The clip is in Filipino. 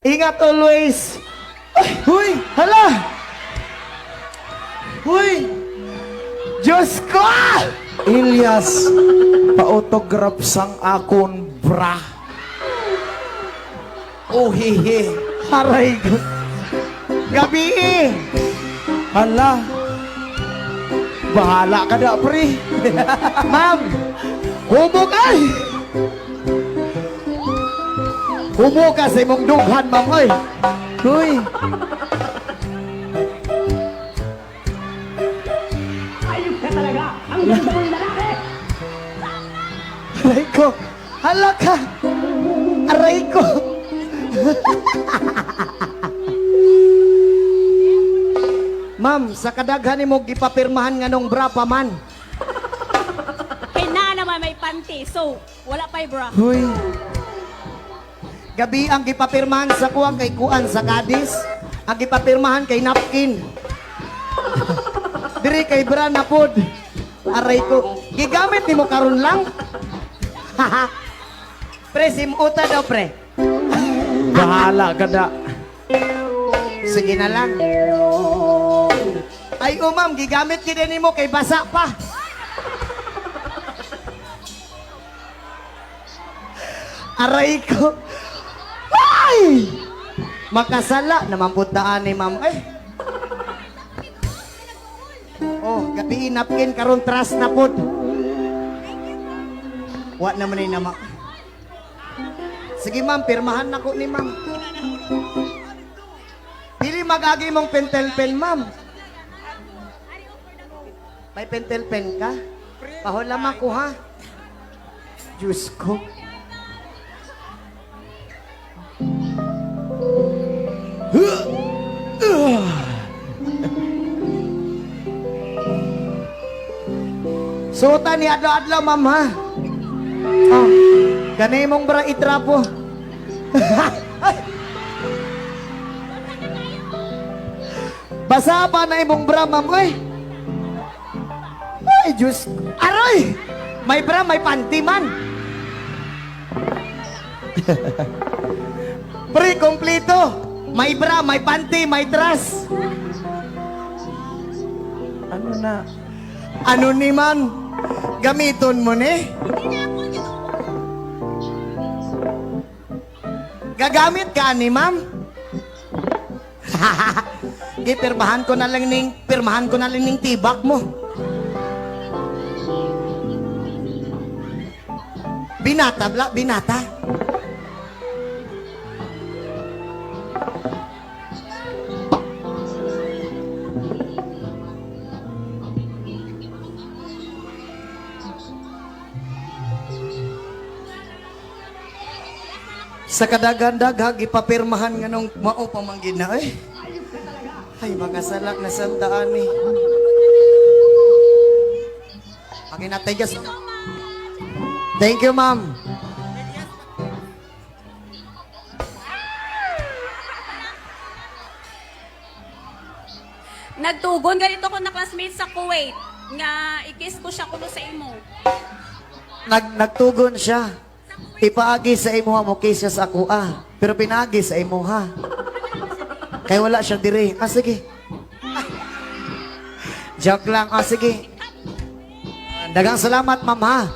Ingat always. Ay, huy, hala. Huy. Diyos ko! Ilyas, pa-autograph sang akon bra. Oh, hihi. Haray ko. Gabi eh. Hala. Bahala ka na, pre. Ma'am, hubog ay. Hubog ka sa imong dughan, ma'am, ay. Huy. Ayup ka talaga! Ang ganda mong lalaki! Aray ko. Hala ka. Aray ko. Ma'am, sa kadaghan ni mo gipapirmahan nga nung bra pa man. Kay na naman may panty, so wala pa'y bra. Huy. Gabi ang gipapirmahan sa kuwang kay kuan sa kadis. Ang gipapirmahan kay napkin. Diri kay bra na pod. Aray ko. Gigamit ni mo karon lang. Pre, simuta daw, pre. Bahala ka da. Sige na lang. Ay, ma'am, gigamit kita ni mo kay basa pa. Aray ko. Ay! Makasala naman puntaan ni ma'am. Ay. Oh, gabi napkin karon trust na pod. Wa naman ni nama. Sige ma'am, pirmahan na ko ni ma'am. Pili magagi mong pentel pen, ma'am. May pentel pen ka? Pahulam ako, ha? Diyos ko. Suta ni adlaw-adlaw, ma'am, ha? Oh, ganay mong bra itrapo. Basa pa na imong bra, ma'am, oy. Ay, Diyos. Aroy! May bra, may panty man. Pre, kompleto. May bra, may panty, may dress. Ano na? Ano ni man? Gamiton mo ni? Gagamit ka ni ma'am? Pirmahan ko na lang ning tibak mo. Binata, binata. Sa kadagan-daghag ipapirmahan nga nung mao pamanggid na eh. Ay, mga salak na sandaan ni. Pakinatigas. Thank you, ma'am. Nagtugon ganito ko na classmate sa Kuwait nga ikis ko siya kuno sa imo. Nagtugon siya. Ipaagi sa imo mo kisya sa ako pero pinagi sa imo ha. Kaya wala siya dire. Sige. Joke lang. Sige. Dagang salamat, ma'am, ha.